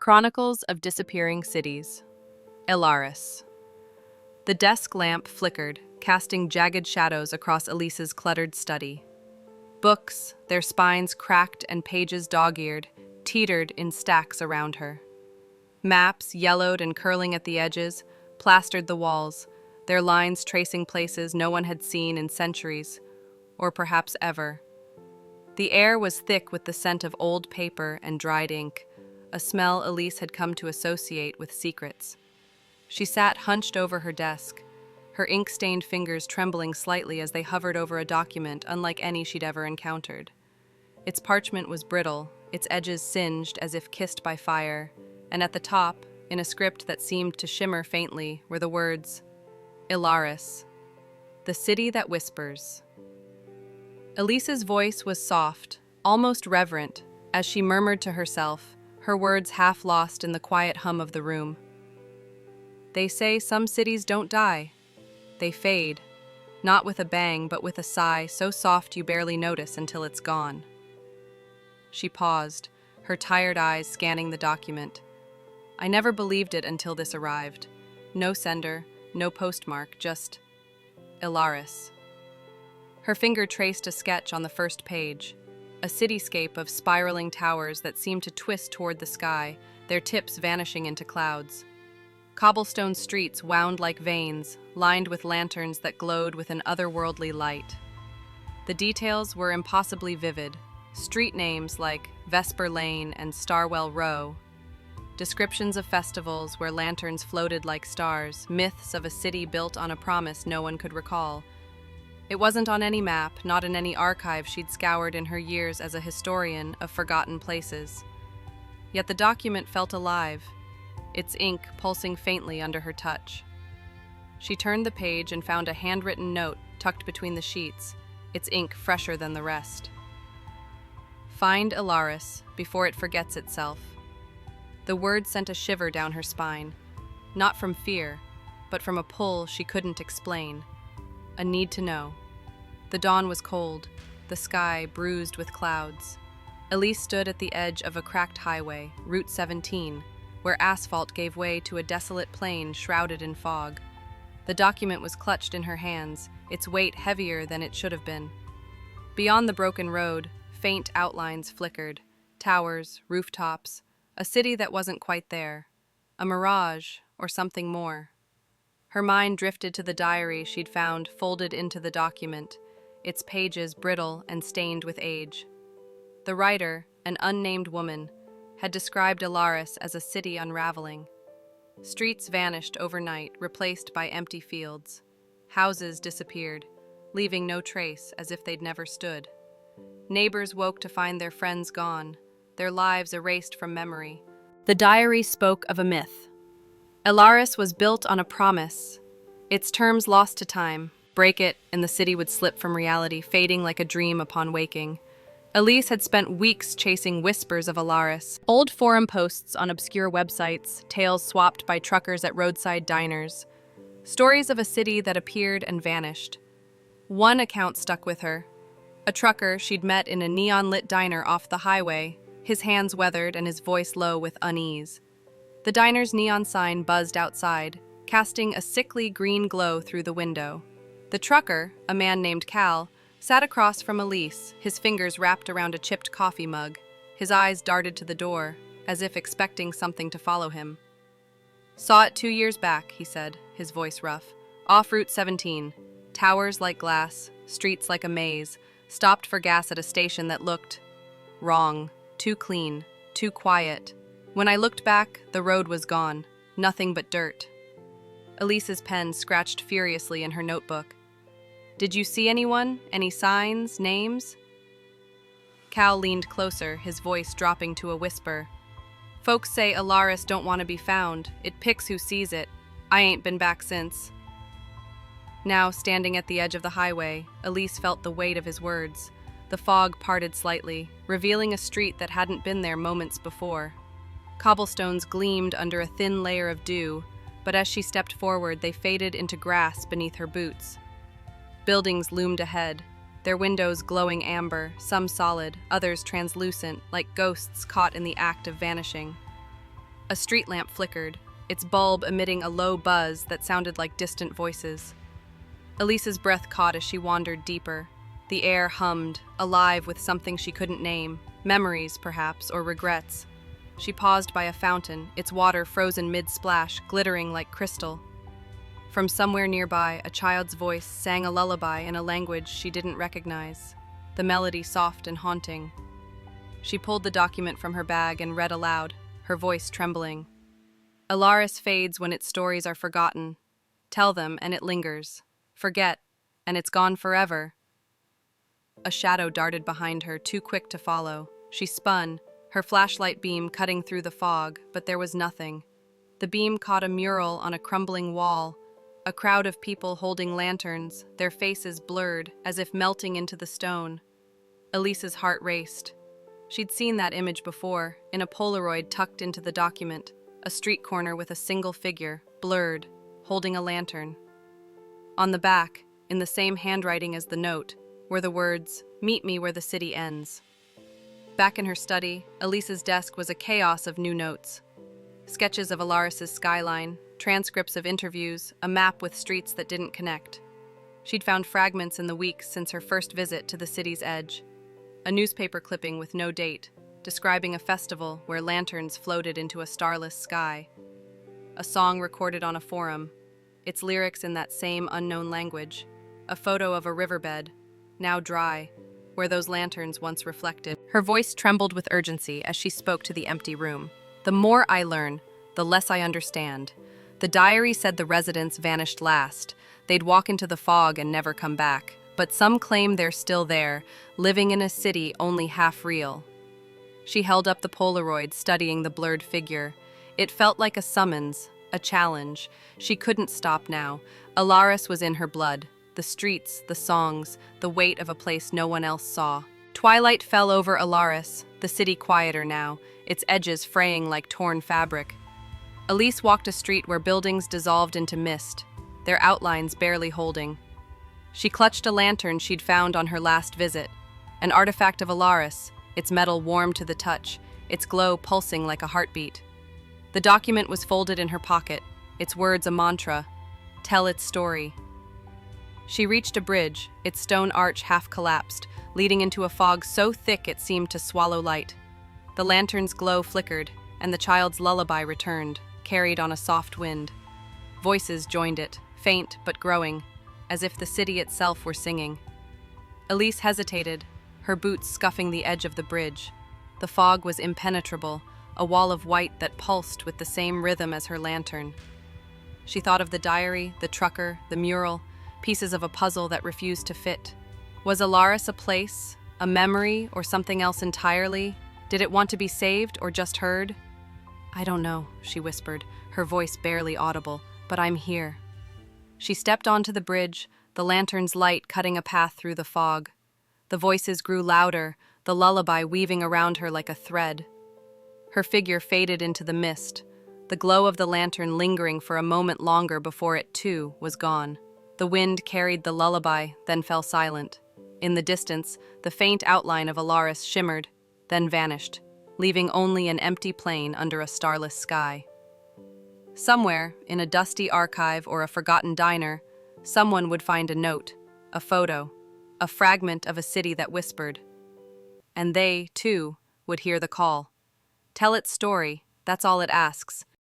Chronicles of Disappearing Cities. Elaris. The desk lamp flickered, casting jagged shadows across Elise's cluttered study. Books, their spines cracked and pages dog-eared, teetered in stacks around her. Maps, yellowed and curling at the edges, plastered the walls, their lines tracing places no one had seen in centuries, or perhaps ever. The air was thick with the scent of old paper and dried ink, a smell Elise had come to associate with secrets. She sat hunched over her desk, her ink-stained fingers trembling slightly as they hovered over a document unlike any she'd ever encountered. Its parchment was brittle, its edges singed as if kissed by fire, and at the top, in a script that seemed to shimmer faintly, were the words, Elaris, the city that whispers. Elise's voice was soft, almost reverent, as she murmured to herself, her words half lost in the quiet hum of the room. They say some cities don't die. They fade, not with a bang, but with a sigh so soft you barely notice until it's gone. She paused, her tired eyes scanning the document. I never believed it until this arrived. No sender, no postmark, just Elaris. Her finger traced a sketch on the first page, a cityscape of spiraling towers that seemed to twist toward the sky, their tips vanishing into clouds. Cobblestone streets wound like veins, lined with lanterns that glowed with an otherworldly light. The details were impossibly vivid, street names like Vesper Lane and Starwell Row, descriptions of festivals where lanterns floated like stars, myths of a city built on a promise no one could recall. It wasn't on any map, not in any archive she'd scoured in her years as a historian of forgotten places. Yet the document felt alive, its ink pulsing faintly under her touch. She turned the page and found a handwritten note tucked between the sheets, its ink fresher than the rest. Find Elaris before it forgets itself. The words sent a shiver down her spine, not from fear, but from a pull she couldn't explain. A need to know. The dawn was cold, the sky bruised with clouds. Elise stood at the edge of a cracked highway, Route 17, where asphalt gave way to a desolate plain shrouded in fog. The document was clutched in her hands, its weight heavier than it should have been. Beyond the broken road, faint outlines flickered, towers, rooftops, a city that wasn't quite there, a mirage or something more. Her mind drifted to the diary she'd found folded into the document, its pages brittle and stained with age. The writer, an unnamed woman, had described Elaris as a city unraveling. Streets vanished overnight, replaced by empty fields. Houses disappeared, leaving no trace as if they'd never stood. Neighbors woke to find their friends gone, their lives erased from memory. The diary spoke of a myth. Elaris was built on a promise. Its terms lost to time. Break it, and the city would slip from reality, fading like a dream upon waking. Elise had spent weeks chasing whispers of Elaris, old forum posts on obscure websites, tales swapped by truckers at roadside diners, stories of a city that appeared and vanished. One account stuck with her. A trucker she'd met in a neon-lit diner off the highway, his hands weathered and his voice low with unease. The diner's neon sign buzzed outside, casting a sickly green glow through the window. The trucker, a man named Cal, sat across from Elise, his fingers wrapped around a chipped coffee mug. His eyes darted to the door, as if expecting something to follow him. Saw it 2 years back, he said, his voice rough. Off Route 17. Towers like glass, streets like a maze, stopped for gas at a station that looked wrong, too clean, too quiet. When I looked back, the road was gone, nothing but dirt. Elise's pen scratched furiously in her notebook. Did you see anyone? Any signs? Names? Cal leaned closer, his voice dropping to a whisper. Folks say Elaris don't want to be found. It picks who sees it. I ain't been back since. Now, standing at the edge of the highway, Elise felt the weight of his words. The fog parted slightly, revealing a street that hadn't been there moments before. Cobblestones gleamed under a thin layer of dew, but as she stepped forward, they faded into grass beneath her boots. Buildings loomed ahead, their windows glowing amber, some solid, others translucent, like ghosts caught in the act of vanishing. A street lamp flickered, its bulb emitting a low buzz that sounded like distant voices. Elise's breath caught as she wandered deeper. The air hummed, alive with something she couldn't name, memories, perhaps, or regrets. She paused by a fountain, its water frozen mid-splash, glittering like crystal. From somewhere nearby, a child's voice sang a lullaby in a language she didn't recognize, the melody soft and haunting. She pulled the document from her bag and read aloud, her voice trembling. Elaris fades when its stories are forgotten. Tell them, and it lingers. Forget, and it's gone forever. A shadow darted behind her, too quick to follow. She spun, her flashlight beam cutting through the fog, but there was nothing. The beam caught a mural on a crumbling wall, a crowd of people holding lanterns, their faces blurred, as if melting into the stone. Elise's heart raced. She'd seen that image before, in a Polaroid tucked into the document, a street corner with a single figure, blurred, holding a lantern. On the back, in the same handwriting as the note, were the words, "Meet me where the city ends." Back in her study, Elise's desk was a chaos of new notes. Sketches of Elaris's skyline, transcripts of interviews, a map with streets that didn't connect. She'd found fragments in the weeks since her first visit to the city's edge. A newspaper clipping with no date, describing a festival where lanterns floated into a starless sky. A song recorded on a forum, its lyrics in that same unknown language. A photo of a riverbed, now dry, where those lanterns once reflected. Her voice trembled with urgency as she spoke to the empty room. The more I learn, the less I understand. The diary said the residents vanished last. They'd walk into the fog and never come back. But some claim they're still there, living in a city only half real. She held up the Polaroid, studying the blurred figure. It felt like a summons, a challenge. She couldn't stop now. Elaris was in her blood. The streets, the songs, the weight of a place no one else saw. Twilight fell over Elaris, the city quieter now, its edges fraying like torn fabric. Elise walked a street where buildings dissolved into mist, their outlines barely holding. She clutched a lantern she'd found on her last visit, an artifact of Elaris, its metal warm to the touch, its glow pulsing like a heartbeat. The document was folded in her pocket, its words a mantra, "Tell its story." She reached a bridge, its stone arch half collapsed, leading into a fog so thick it seemed to swallow light. The lantern's glow flickered, and the child's lullaby returned, carried on a soft wind. Voices joined it, faint but growing, as if the city itself were singing. Elise hesitated, her boots scuffing the edge of the bridge. The fog was impenetrable, a wall of white that pulsed with the same rhythm as her lantern. She thought of the diary, the trucker, the mural, pieces of a puzzle that refused to fit. Was Elaris a place, a memory, or something else entirely? Did it want to be saved or just heard? "I don't know," she whispered, her voice barely audible, "but I'm here." She stepped onto the bridge, the lantern's light cutting a path through the fog. The voices grew louder, the lullaby weaving around her like a thread. Her figure faded into the mist, the glow of the lantern lingering for a moment longer before it, too, was gone. The wind carried the lullaby, then fell silent. In the distance, the faint outline of Elaris shimmered, then vanished, leaving only an empty plain under a starless sky. Somewhere, in a dusty archive or a forgotten diner, someone would find a note, a photo, a fragment of a city that whispered. And they, too, would hear the call. Tell its story, that's all it asks.